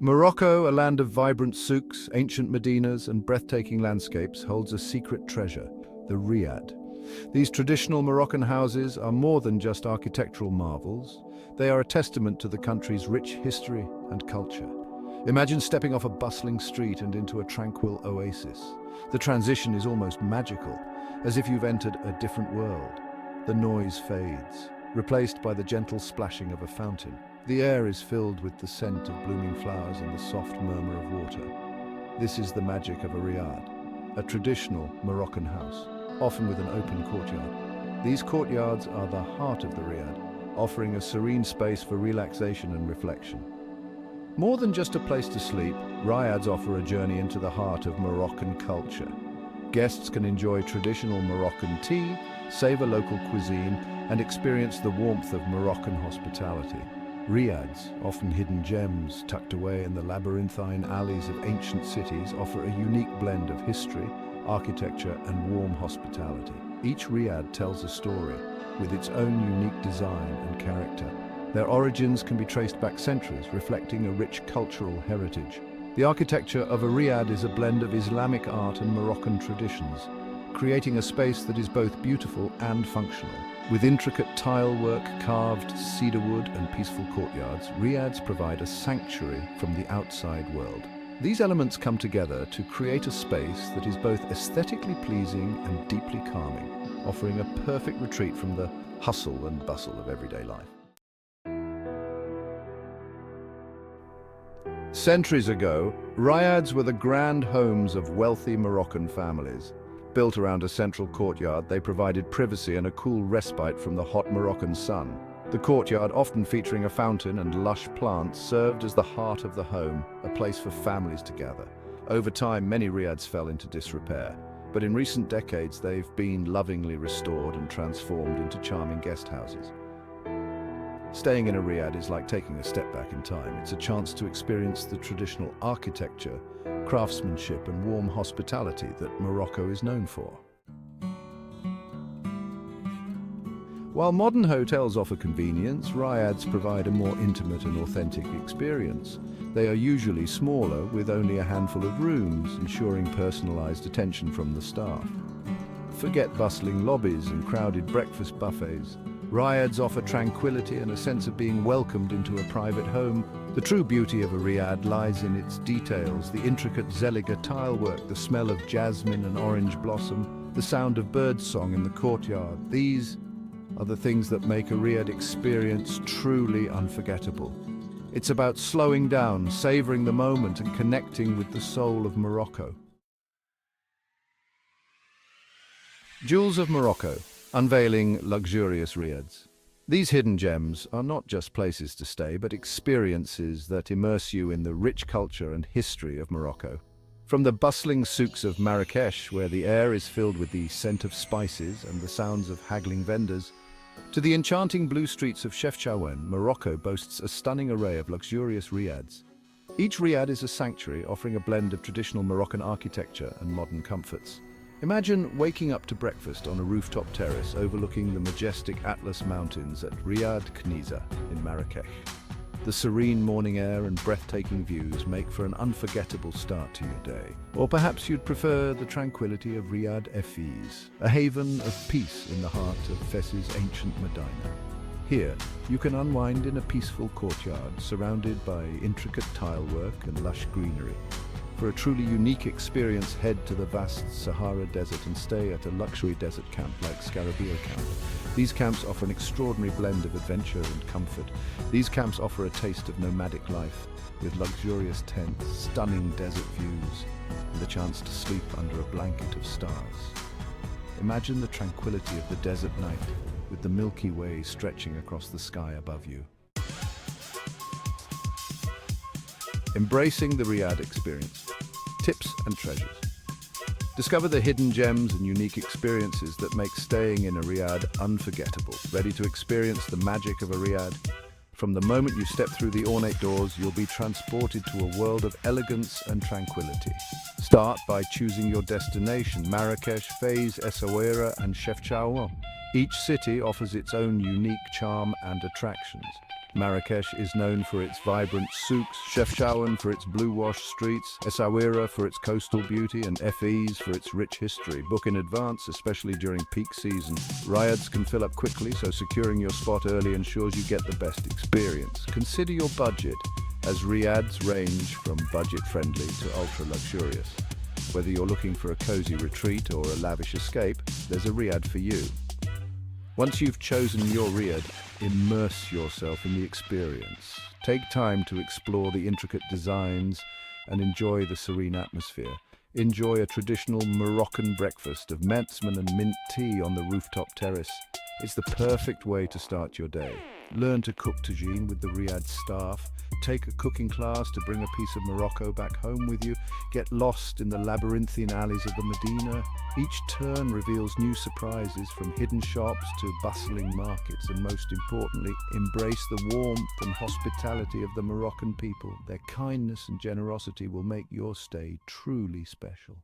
Morocco, a land of vibrant souks, ancient medinas, and breathtaking landscapes, holds a secret treasure, the Riad. These traditional Moroccan houses are more than just architectural marvels. They are a testament to the country's rich history and culture. Imagine stepping off a bustling street and into a tranquil oasis. The transition is almost magical, as if you've entered a different world. The noise fades, replaced by the gentle splashing of a fountain. The air is filled with the scent of blooming flowers and the soft murmur of water. This is the magic of a riad, a traditional Moroccan house, often with an open courtyard. These courtyards are the heart of the riad, offering a serene space for relaxation and reflection. More than just a place to sleep, riads offer a journey into the heart of Moroccan culture. Guests can enjoy traditional Moroccan tea, savor local cuisine, and experience the warmth of Moroccan hospitality. Riads, often hidden gems tucked away in the labyrinthine alleys of ancient cities, offer a unique blend of history, architecture, and warm hospitality. Each riad tells a story, with its own unique design and character. Their origins can be traced back centuries, reflecting a rich cultural heritage. The architecture of a riad is a blend of Islamic art and Moroccan traditions, creating a space that is both beautiful and functional. With intricate tile work, carved cedar wood, and peaceful courtyards, riads provide a sanctuary from the outside world. These elements come together to create a space that is both aesthetically pleasing and deeply calming, offering a perfect retreat from the hustle and bustle of everyday life. Centuries ago, riads were the grand homes of wealthy Moroccan families. Built around a central courtyard, they provided privacy and a cool respite from the hot Moroccan sun. The courtyard, often featuring a fountain and lush plants, served as the heart of the home, a place for families to gather. Over time, many riads fell into disrepair, but in recent decades they've been lovingly restored and transformed into charming guest houses. Staying in a riad is like taking a step back in time. It's a chance to experience the traditional architecture, craftsmanship, and warm hospitality that Morocco is known for. While modern hotels offer convenience, riads provide a more intimate and authentic experience. They are usually smaller, with only a handful of rooms, ensuring personalized attention from the staff. Forget bustling lobbies and crowded breakfast buffets. Riads offer tranquility and a sense of being welcomed into a private home. The true beauty of a riad lies in its details, the intricate zeliga tilework, the smell of jasmine and orange blossom, the sound of birdsong in the courtyard. These are the things that make a riad experience truly unforgettable. It's about slowing down, savoring the moment, and connecting with the soul of Morocco. Jewels of Morocco, unveiling luxurious riads. These hidden gems are not just places to stay, but experiences that immerse you in the rich culture and history of Morocco. From the bustling souks of Marrakech, where the air is filled with the scent of spices and the sounds of haggling vendors, to the enchanting blue streets of Chefchaouen, Morocco boasts a stunning array of luxurious riads. Each riad is a sanctuary, offering a blend of traditional Moroccan architecture and modern comforts. Imagine waking up to breakfast on a rooftop terrace overlooking the majestic Atlas Mountains at Riad Kniza in Marrakech. The serene morning air and breathtaking views make for an unforgettable start to your day. Or perhaps you'd prefer the tranquility of Riad Fez, a haven of peace in the heart of Fez's ancient Medina. Here, you can unwind in a peaceful courtyard surrounded by intricate tilework and lush greenery. For a truly unique experience, head to the vast Sahara Desert and stay at a luxury desert camp like Scarabia Camp. These camps offer an extraordinary blend of adventure and comfort. These camps offer a taste of nomadic life, with luxurious tents, stunning desert views, and the chance to sleep under a blanket of stars. Imagine the tranquility of the desert night, with the Milky Way stretching across the sky above you. Embracing the Riad experience. Tips and treasures. Discover the hidden gems and unique experiences that make staying in a riad unforgettable. Ready to experience the magic of a riad? From the moment you step through the ornate doors, you'll be transported to a world of elegance and tranquility. Start by choosing your destination: Marrakech, Fez, Essaouira, and Chefchaouen. Each city offers its own unique charm and attractions. Marrakesh is known for its vibrant souks, Chefchaouen for its blue-wash streets, Essaouira for its coastal beauty, and Fes for its rich history. Book in advance, especially during peak season. Riads can fill up quickly, so securing your spot early ensures you get the best experience. Consider your budget, as Riads range from budget-friendly to ultra-luxurious. Whether you're looking for a cozy retreat or a lavish escape, there's a Riad for you. Once you've chosen your Riad, immerse yourself in the experience. Take time to explore the intricate designs and enjoy the serene atmosphere. Enjoy a traditional Moroccan breakfast of menzmen and mint tea on the rooftop terrace. It's the perfect way to start your day. Learn to cook tagine with the Riad staff. Take a cooking class to bring a piece of Morocco back home with you. Get lost in the labyrinthine alleys of the Medina. Each turn reveals new surprises, from hidden shops to bustling markets, and most importantly, embrace the warmth and hospitality of the Moroccan people. Their kindness and generosity will make your stay truly special.